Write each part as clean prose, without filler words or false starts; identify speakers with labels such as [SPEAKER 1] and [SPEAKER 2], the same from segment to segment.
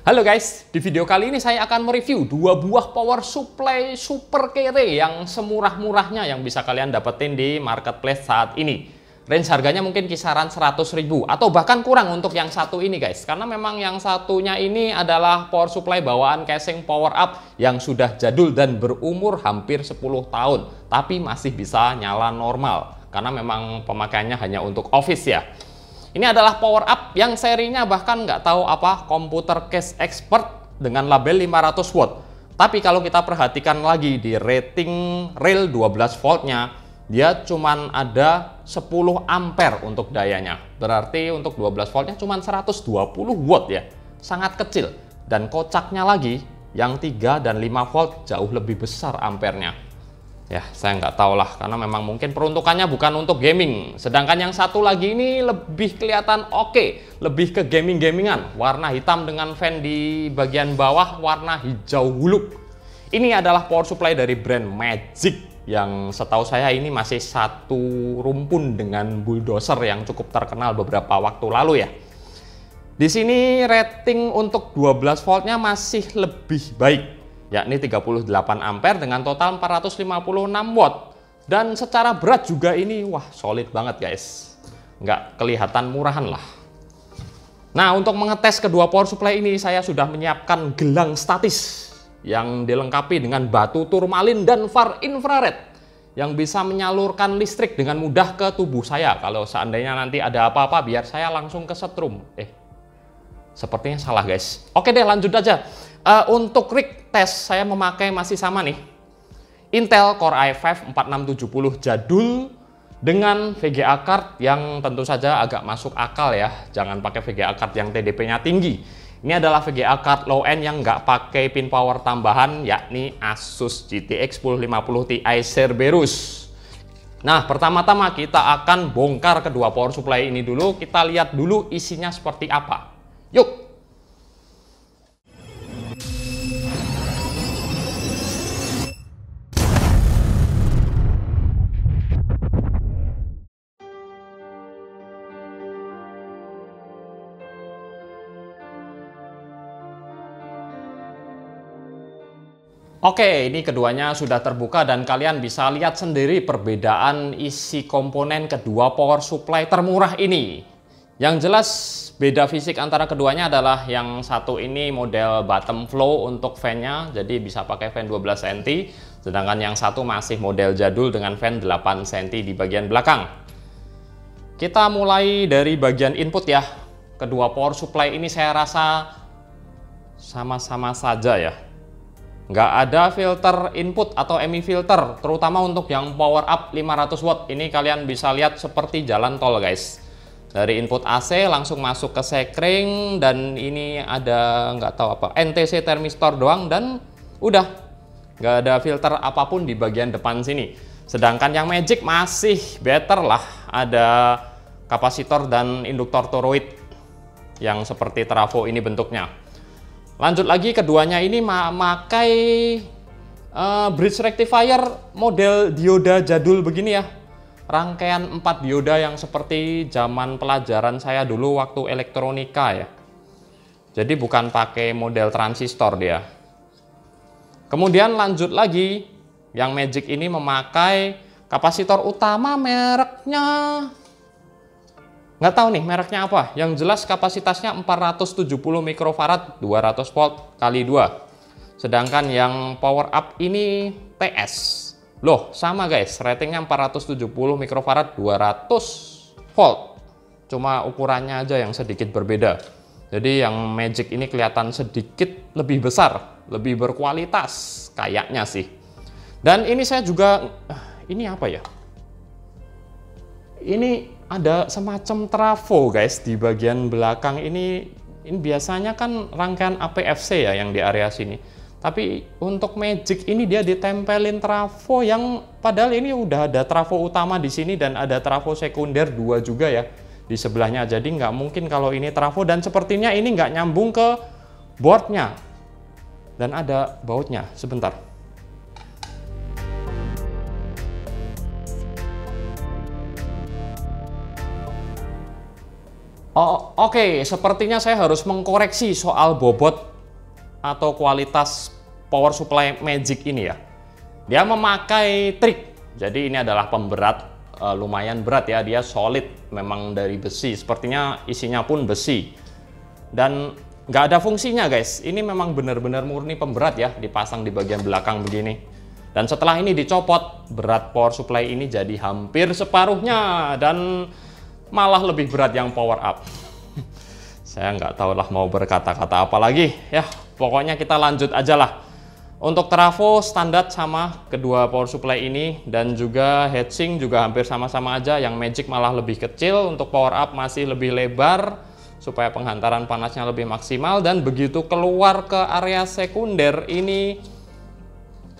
[SPEAKER 1] Halo guys, di video kali ini saya akan mereview dua buah power supply super kere yang semurah-murahnya yang bisa kalian dapetin di marketplace saat ini. Range harganya mungkin kisaran 100.000 atau bahkan kurang untuk yang satu ini guys. Karena memang yang satunya ini adalah power supply bawaan casing power up yang sudah jadul dan berumur hampir 10 tahun. Tapi masih bisa nyala normal. Karena memang pemakaiannya hanya untuk office ya. Ini adalah power up yang serinya bahkan nggak tahu apa, komputer case expert dengan label 500 watt. Tapi kalau kita perhatikan lagi di rating rail 12 voltnya, dia cuman ada 10 ampere untuk dayanya. Berarti untuk 12 voltnya cuman 120 watt ya. Sangat kecil. Dan kocaknya lagi, yang 3 dan 5 volt jauh lebih besar ampernya. Ya, saya nggak tahu lah, karena memang mungkin peruntukannya bukan untuk gaming. Sedangkan yang satu lagi ini lebih kelihatan oke, lebih ke gaming-gamingan. Warna hitam dengan fan di bagian bawah, warna hijau huluk. Ini adalah power supply dari brand Magic, yang setahu saya ini masih satu rumpun dengan bulldozer yang cukup terkenal beberapa waktu lalu ya. Di sini rating untuk 12 voltnya masih lebih baik, yakni 38 ampere dengan total 456 watt. Dan secara berat juga ini, wah solid banget guys. Nggak kelihatan murahan lah. Nah, untuk mengetes kedua power supply ini, saya sudah menyiapkan gelang statis yang dilengkapi dengan batu turmalin dan far infrared yang bisa menyalurkan listrik dengan mudah ke tubuh saya. Kalau seandainya nanti ada apa-apa, biar saya langsung kesetrum. Sepertinya salah guys. Oke deh, lanjut aja. Untuk rig test saya memakai masih sama nih, Intel Core i5 4670 jadul dengan VGA card yang tentu saja agak masuk akal ya. Jangan pakai VGA card yang TDP-nya tinggi. Ini adalah VGA card low end yang nggak pakai pin power tambahan, yakni Asus GTX 1050 Ti Cerberus. Nah, pertama-tama kita akan bongkar kedua power supply ini dulu. Kita lihat dulu isinya seperti apa. Yuk! Oke, ini keduanya sudah terbuka dan kalian bisa lihat sendiri perbedaan isi komponen kedua power supply termurah ini. Yang jelas beda fisik antara keduanya adalah yang satu ini model bottom flow untuk fan-nya, jadi bisa pakai fan 12 cm, sedangkan yang satu masih model jadul dengan fan 8 cm di bagian belakang. Kita mulai dari bagian input ya. Kedua power supply ini saya rasa sama-sama saja ya. Nggak ada filter input atau MI filter, terutama untuk yang power up 500 watt. Ini kalian bisa lihat seperti jalan tol guys. Dari input AC langsung masuk ke sekring, dan ini ada nggak tahu apa, NTC thermistor doang, dan udah nggak ada filter apapun di bagian depan sini. Sedangkan yang Magic masih better lah, ada kapasitor dan induktor toroid yang seperti trafo ini bentuknya. Lanjut lagi, keduanya ini memakai bridge rectifier model dioda jadul begini ya. Rangkaian 4 dioda yang seperti zaman pelajaran saya dulu waktu elektronika ya. Jadi bukan pakai model transistor dia. Kemudian lanjut lagi, yang Magic ini memakai kapasitor utama mereknya, nggak tahu nih mereknya apa. Yang jelas kapasitasnya 470 mikrofarad 200 volt kali 2. Sedangkan yang power up ini TS. Loh, sama guys, ratingnya 470 mikrofarad 200 volt. Cuma ukurannya aja yang sedikit berbeda. Jadi yang Magic ini kelihatan sedikit lebih besar, lebih berkualitas kayaknya sih. Dan ini saya juga, ini apa ya? Ini ada semacam trafo guys di bagian belakang ini biasanya kan rangkaian APFC ya yang di area sini. Tapi untuk Magic ini dia ditempelin trafo yang padahal ini udah ada trafo utama di sini dan ada trafo sekunder 2 juga ya di sebelahnya. Jadi nggak mungkin kalau ini trafo, dan sepertinya ini nggak nyambung ke boardnya. Dan ada bautnya, sebentar. Oh, oke, sepertinya saya harus mengkoreksi soal bobot atau kualitas power supply Magic ini ya, dia memakai trik. Jadi ini adalah pemberat, lumayan berat ya, dia solid, memang dari besi, sepertinya isinya pun besi, dan nggak ada fungsinya guys. Ini memang benar-benar murni pemberat ya, dipasang di bagian belakang begini. Dan setelah ini dicopot, berat power supply ini jadi hampir separuhnya, dan malah lebih berat yang power up. Saya nggak tahu lah mau berkata-kata apa lagi ya, pokoknya kita lanjut aja lah. Untuk trafo standar sama kedua power supply ini, dan juga heatsink juga hampir sama-sama aja. Yang Magic malah lebih kecil, untuk power up masih lebih lebar supaya penghantaran panasnya lebih maksimal. Dan begitu keluar ke area sekunder ini,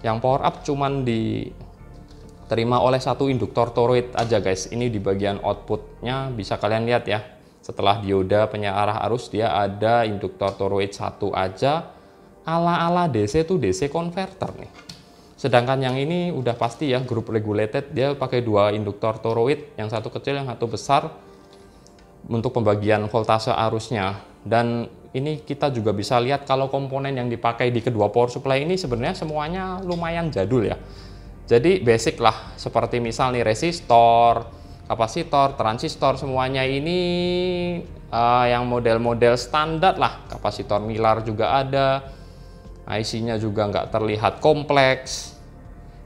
[SPEAKER 1] yang power up cuman diterima oleh satu induktor toroid aja guys. Ini di bagian outputnya bisa kalian lihat ya. Setelah dioda penyearah arus, dia ada induktor toroid satu aja, ala-ala DC to DC converter nih. Sedangkan yang ini udah pasti ya group regulated, dia pakai dua induktor toroid, yang satu kecil yang satu besar untuk pembagian voltase arusnya. Dan ini kita juga bisa lihat kalau komponen yang dipakai di kedua power supply ini sebenarnya semuanya lumayan jadul ya. Jadi basic lah, seperti misal nih resistor, kapasitor, transistor, semuanya ini yang model-model standar lah. Kapasitor Mylar juga ada, IC-nya juga nggak terlihat kompleks.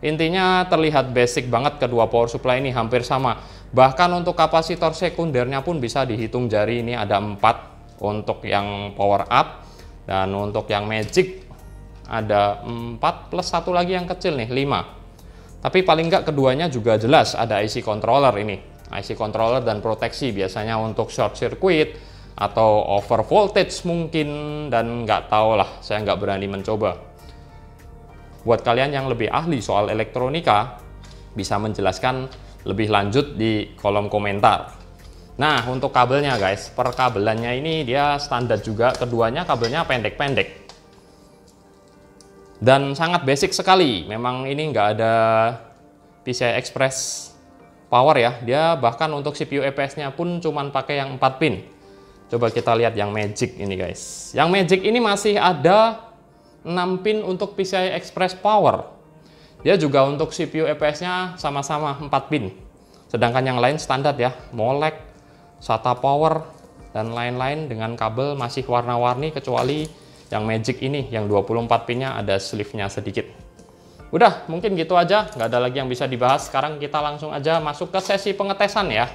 [SPEAKER 1] Intinya terlihat basic banget, kedua power supply ini hampir sama. Bahkan untuk kapasitor sekundernya pun bisa dihitung jari, ini ada 4 untuk yang power up, dan untuk yang Magic ada 4 plus satu lagi yang kecil nih, 5. Tapi paling nggak keduanya juga jelas ada IC controller ini, IC controller dan proteksi biasanya untuk short circuit atau over voltage mungkin, dan nggak tahu lah, saya nggak berani mencoba. Buat kalian yang lebih ahli soal elektronika bisa menjelaskan lebih lanjut di kolom komentar. Nah, untuk kabelnya guys, perkabelannya ini dia standar juga, keduanya kabelnya pendek-pendek dan sangat basic sekali. Memang ini nggak ada PCI Express power ya, dia bahkan untuk CPU EPS-nya pun cuman pakai yang 4 pin. Coba kita lihat yang Magic ini guys. Yang Magic ini masih ada 6 pin untuk PCI Express power. Dia juga untuk CPU EPS-nya sama-sama 4 pin. Sedangkan yang lain standar ya, Molek, SATA power, dan lain-lain dengan kabel masih warna-warni, kecuali yang Magic ini yang 24 pinnya ada sleeve-nya sedikit. Udah, mungkin gitu aja, nggak ada lagi yang bisa dibahas. Sekarang kita langsung aja masuk ke sesi pengetesan ya.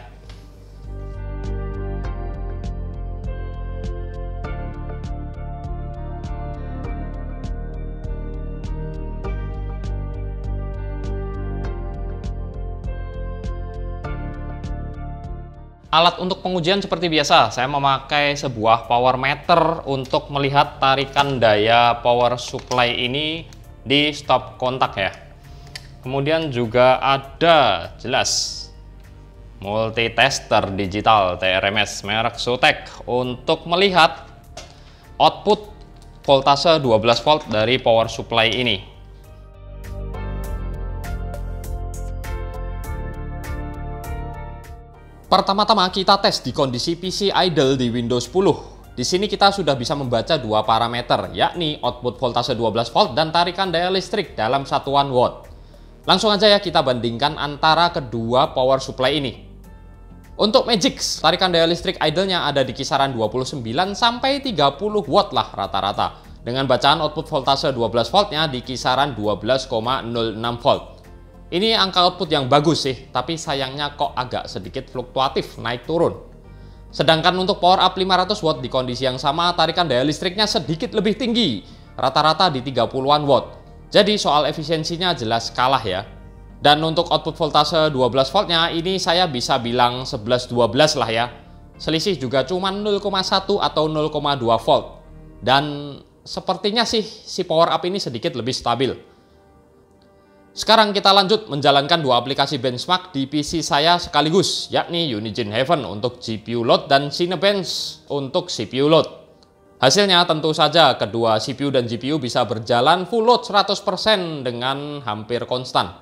[SPEAKER 1] Alat untuk pengujian seperti biasa, saya memakai sebuah power meter untuk melihat tarikan daya power supply ini di stop kontak ya. Kemudian juga ada jelas multitester digital TRMS merek Zotac untuk melihat output voltase 12 volt dari power supply ini. Pertama-tama kita tes di kondisi PC idle di Windows 10. Di sini kita sudah bisa membaca dua parameter, yakni output voltase 12 volt dan tarikan daya listrik dalam satuan watt. Langsung aja ya kita bandingkan antara kedua power supply ini. Untuk Magic, tarikan daya listrik idle-nya ada di kisaran 29 sampai 30 watt lah rata-rata. Dengan bacaan output voltase 12 voltnya di kisaran 12,06 volt. Ini angka output yang bagus sih, tapi sayangnya kok agak sedikit fluktuatif naik turun. Sedangkan untuk power up 500 watt di kondisi yang sama, tarikan daya listriknya sedikit lebih tinggi, rata-rata di 30-an watt. Jadi soal efisiensinya jelas kalah ya. Dan untuk output voltase 12 voltnya ini saya bisa bilang 11-12 lah ya. Selisih juga cuma 0,1 atau 0,2 volt. Dan sepertinya sih si power up ini sedikit lebih stabil. Sekarang kita lanjut menjalankan dua aplikasi benchmark di PC saya sekaligus, yakni Unigine Heaven untuk GPU load dan Cinebench untuk CPU load. Hasilnya tentu saja kedua CPU dan GPU bisa berjalan full load 100% dengan hampir konstan.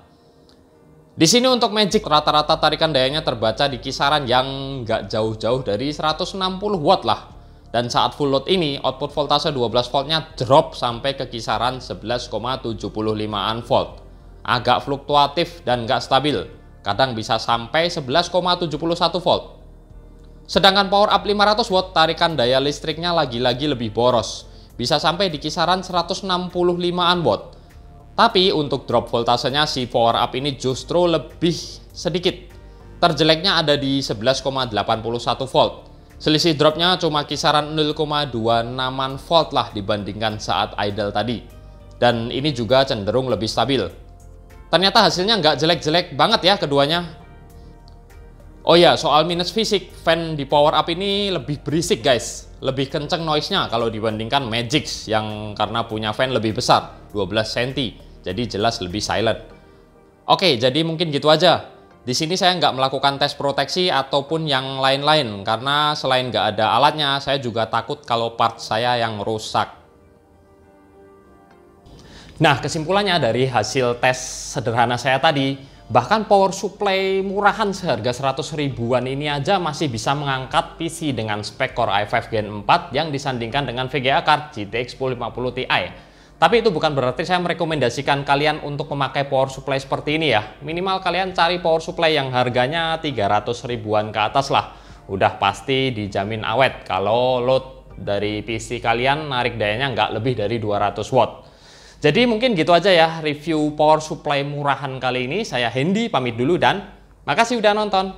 [SPEAKER 1] Di sini untuk Magic rata-rata tarikan dayanya terbaca di kisaran yang nggak jauh-jauh dari 160 watt lah. Dan saat full load ini, output voltase 12 voltnya drop sampai ke kisaran 11,75an volt. Agak fluktuatif dan nggak stabil, kadang bisa sampai 11,71 volt. Sedangkan power up 500 watt, tarikan daya listriknya lagi-lagi lebih boros, bisa sampai di kisaran 165an watt. Tapi untuk drop voltasenya si power up ini justru lebih sedikit. Terjeleknya ada di 11,81 volt. Selisih dropnya cuma kisaran 0,26an volt lah dibandingkan saat idle tadi. Dan ini juga cenderung lebih stabil. Ternyata hasilnya nggak jelek-jelek banget ya keduanya. Oh ya, soal minus fisik, fan di power up ini lebih berisik guys. Lebih kenceng noise-nya kalau dibandingkan Magix yang karena punya fan lebih besar, 12 cm. Jadi jelas lebih silent. Oke, jadi mungkin gitu aja. Di sini saya nggak melakukan tes proteksi ataupun yang lain-lain karena selain nggak ada alatnya, saya juga takut kalau part saya yang rusak. Nah, kesimpulannya dari hasil tes sederhana saya tadi, bahkan power supply murahan seharga 100 ribuan ini aja masih bisa mengangkat PC dengan spek Core i5 Gen 4 yang disandingkan dengan VGA card GTX 1050 Ti. Tapi itu bukan berarti saya merekomendasikan kalian untuk memakai power supply seperti ini ya. Minimal kalian cari power supply yang harganya 300 ribuan ke atas lah. Udah pasti dijamin awet kalau load dari PC kalian narik dayanya nggak lebih dari 200 watt. Jadi mungkin gitu aja ya review power supply murahan kali ini. Saya Hendy pamit dulu dan makasih udah nonton.